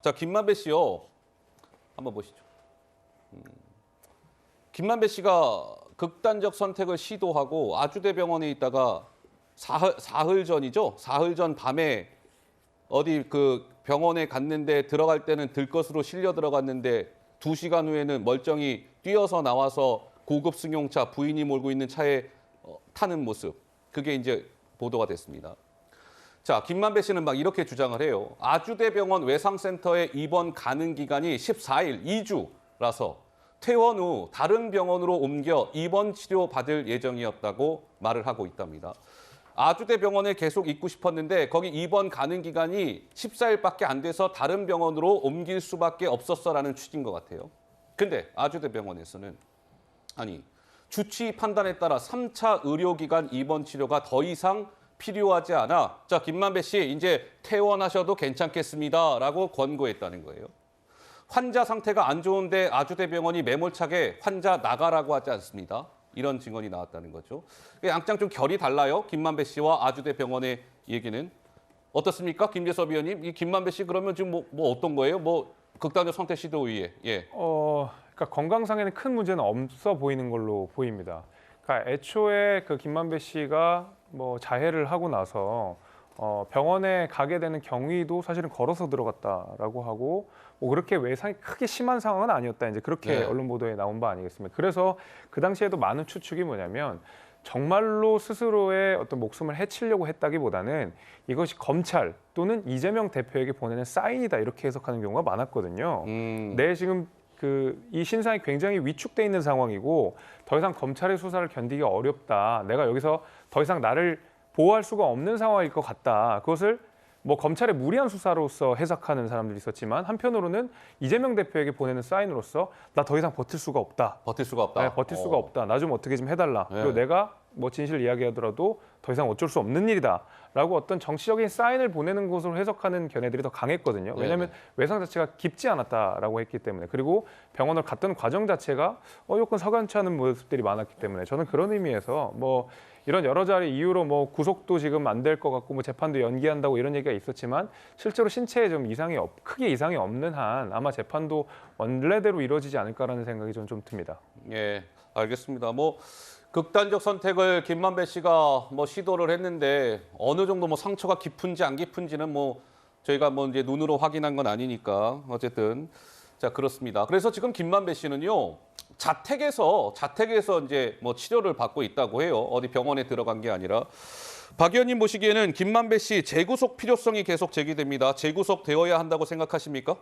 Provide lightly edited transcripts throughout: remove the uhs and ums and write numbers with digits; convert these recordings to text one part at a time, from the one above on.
자, 김만배 씨요. 한번 보시죠. 김만배 씨가 극단적 선택을 시도하고 아주대병원에 있다가 사흘 전이죠. 사흘 전 밤에 어디 그 병원에 갔는데 들어갈 때는 들것으로 실려 들어갔는데 2시간 후에는 멀쩡히 뛰어서 나와서 고급 승용차 부인이 몰고 있는 차에 타는 모습. 그게 이제 보도가 됐습니다. 자, 김만배 씨는 막 이렇게 주장을 해요. 아주대병원 외상센터에 입원 가능 기간이 14일, 2주라서 퇴원 후 다른 병원으로 옮겨 입원 치료 받을 예정이었다고 말을 하고 있답니다. 아주대병원에 계속 있고 싶었는데 거기 입원 가능 기간이 14일밖에 안 돼서 다른 병원으로 옮길 수밖에 없었어라는 취지인 것 같아요. 근데 아주대병원에서는 아니 주치 판단에 따라 3차 의료기관 입원 치료가 더 이상 필요하지 않아. 자, 김만배 씨 이제 퇴원하셔도 괜찮겠습니다라고 권고했다는 거예요. 환자 상태가 안 좋은데 아주대병원이 매몰차게 환자 나가라고 하지 않습니다. 이런 증언이 나왔다는 거죠. 양장 좀 결이 달라요. 김만배 씨와 아주대병원의 얘기는. 어떻습니까? 김재섭 위원님. 이 김만배 씨 그러면 지금 뭐 어떤 거예요? 뭐 극단적 선택 시도 위에. 예. 그러니까 건강상에는 큰 문제는 없어 보이는 걸로 보입니다. 그러니까 애초에 그 김만배 씨가 뭐 자해를 하고 나서 병원에 가게 되는 경위도 사실은 걸어서 들어갔다라고 하고 뭐 그렇게 외상이 크게 심한 상황은 아니었다. 이제 그렇게 네. 언론 보도에 나온 바 아니겠습니까? 그래서 그 당시에도 많은 추측이 뭐냐면 정말로 스스로의 어떤 목숨을 해치려고 했다기보다는 이것이 검찰 또는 이재명 대표에게 보내는 사인이다 이렇게 해석하는 경우가 많았거든요. 내 지금 이 신상이 굉장히 위축돼 있는 상황이고 더 이상 검찰의 수사를 견디기 어렵다. 내가 여기서 더 이상 나를 보호할 수가 없는 상황일 것 같다. 그것을 뭐 검찰의 무리한 수사로서 해석하는 사람들이 있었지만 한편으로는 이재명 대표에게 보내는 사인으로서 나 더 이상 버틸 수가 없다. 버틸 수가 없다. 네, 버틸 수가 없다. 나 좀 어떻게 좀 해달라. 네. 그리고 내가 뭐 진실을 이야기하더라도 더 이상 어쩔 수 없는 일이다라고 어떤 정치적인 사인을 보내는 것으로 해석하는 견해들이 더 강했거든요. 왜냐하면 외상 자체가 깊지 않았다라고 했기 때문에 그리고 병원을 갔던 과정 자체가 여건 석연치 않은 모습들이 많았기 때문에 저는 그런 의미에서 뭐 이런 여러 자리 이유로 뭐 구속도 지금 안 될 것 같고 뭐 재판도 연기한다고 이런 얘기가 있었지만 실제로 신체에 좀 크게 이상이 없는 한 아마 재판도 원래대로 이루어지지 않을까라는 생각이 좀 듭니다. 예, 알겠습니다. 뭐 극단적 선택을 김만배 씨가 뭐 시도를 했는데 어느 정도 뭐 상처가 깊은지 안 깊은지는 뭐 저희가 뭐 이제 눈으로 확인한 건 아니니까 어쨌든 자 그렇습니다. 그래서 지금 김만배 씨는요 자택에서 이제 뭐 치료를 받고 있다고 해요. 어디 병원에 들어간 게 아니라. 박 의원님 보시기에는 김만배 씨 재구속 필요성이 계속 제기됩니다. 재구속 되어야 한다고 생각하십니까?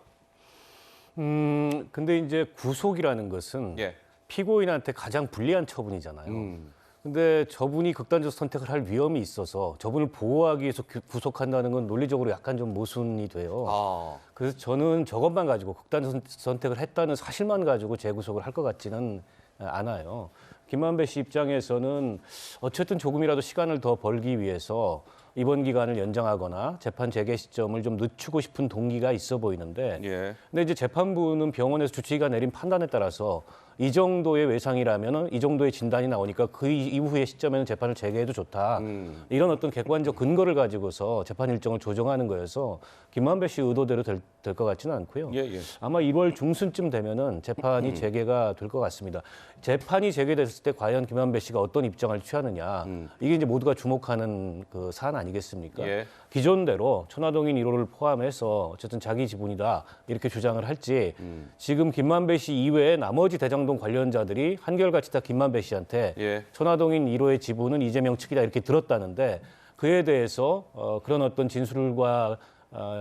근데 이제 구속이라는 것은 예. 피고인한테 가장 불리한 처분이잖아요. 근데 저분이 극단적 선택을 할 위험이 있어서 저분을 보호하기 위해서 구속한다는 건 논리적으로 약간 좀 모순이 돼요. 아, 그래서 저는 저것만 가지고 극단적 선택을 했다는 사실만 가지고 재구속을 할 것 같지는 않아요. 김만배 씨 입장에서는 어쨌든 조금이라도 시간을 더 벌기 위해서 입원 기간을 연장하거나 재판 재개 시점을 좀 늦추고 싶은 동기가 있어 보이는데 예. 근데 이제 재판부는 병원에서 주치의가 내린 판단에 따라서 이 정도의 외상이라면 이 정도의 진단이 나오니까 그 이후의 시점에는 재판을 재개해도 좋다. 이런 어떤 객관적 근거를 가지고서 재판 일정을 조정하는 거여서 김만배 씨 의도대로 될 것 같지는 않고요. 예, 예. 아마 1월 중순쯤 되면은 재판이 재개가 될 것 같습니다. 재판이 재개됐을 때 과연 김만배 씨가 어떤 입장을 취하느냐 이게 이제 모두가 주목하는 그 사안 아니겠습니까? 예. 기존대로 천화동인 1호를 포함해서 어쨌든 자기 지분이다 이렇게 주장을 할지 지금 김만배 씨 이외에 나머지 대장동 관련자들이 한결같이 다 김만배 씨한테 예. 천화동인 1호의 지분은 이재명 측이다 이렇게 들었다는데 그에 대해서 그런 어떤 진술과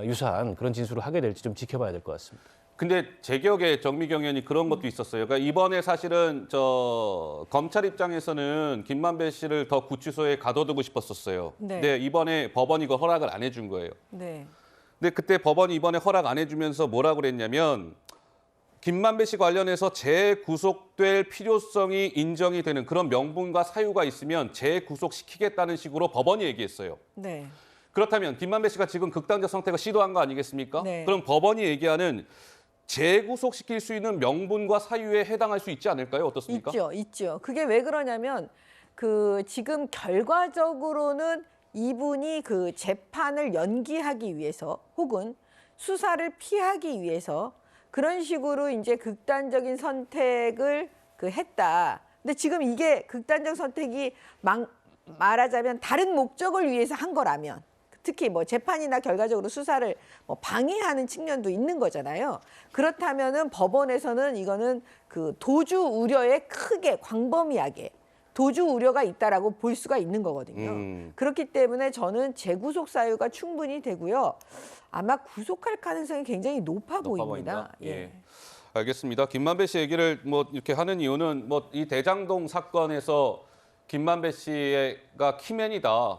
유사한 그런 진술을 하게 될지 좀 지켜봐야 될 것 같습니다. 근데 제 기억에 정미경 의원이 그런 것도 있었어요. 그러니까 이번에 사실은 검찰 입장에서는 김만배 씨를 더 구치소에 가둬두고 싶었었어요. 네. 근데 이번에 법원이 그 허락을 안 해준 거예요. 네. 근데 그때 법원이 이번에 허락 안 해주면서 뭐라고 그랬냐면 김만배 씨 관련해서 재구속될 필요성이 인정이 되는 그런 명분과 사유가 있으면 재구속시키겠다는 식으로 법원이 얘기했어요. 네. 그렇다면 김만배 씨가 지금 극단적 선택을 시도한 거 아니겠습니까? 네. 그럼 법원이 얘기하는 재구속시킬 수 있는 명분과 사유에 해당할 수 있지 않을까요? 어떻습니까? 있죠. 그게 왜 그러냐면 지금 결과적으로는 이분이 그 재판을 연기하기 위해서 혹은 수사를 피하기 위해서 그런 식으로 이제 극단적인 선택을 했다. 근데 지금 이게 극단적 선택이 말하자면 다른 목적을 위해서 한 거라면, 특히 뭐 재판이나 결과적으로 수사를 뭐 방해하는 측면도 있는 거잖아요. 그렇다면은 법원에서는 이거는 그 도주 우려에 크게 광범위하게 도주 우려가 있다라고 볼 수가 있는 거거든요. 그렇기 때문에 저는 재구속 사유가 충분히 되고요. 아마 구속할 가능성이 굉장히 높아 보입니다. 예. 알겠습니다. 김만배 씨 얘기를 뭐 이렇게 하는 이유는 뭐 이 대장동 사건에서 김만배 씨가 키맨이다.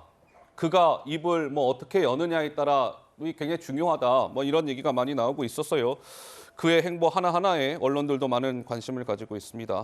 그가 입을 뭐 어떻게 여느냐에 따라 굉장히 중요하다. 뭐 이런 얘기가 많이 나오고 있었어요. 그의 행보 하나하나에 언론들도 많은 관심을 가지고 있습니다.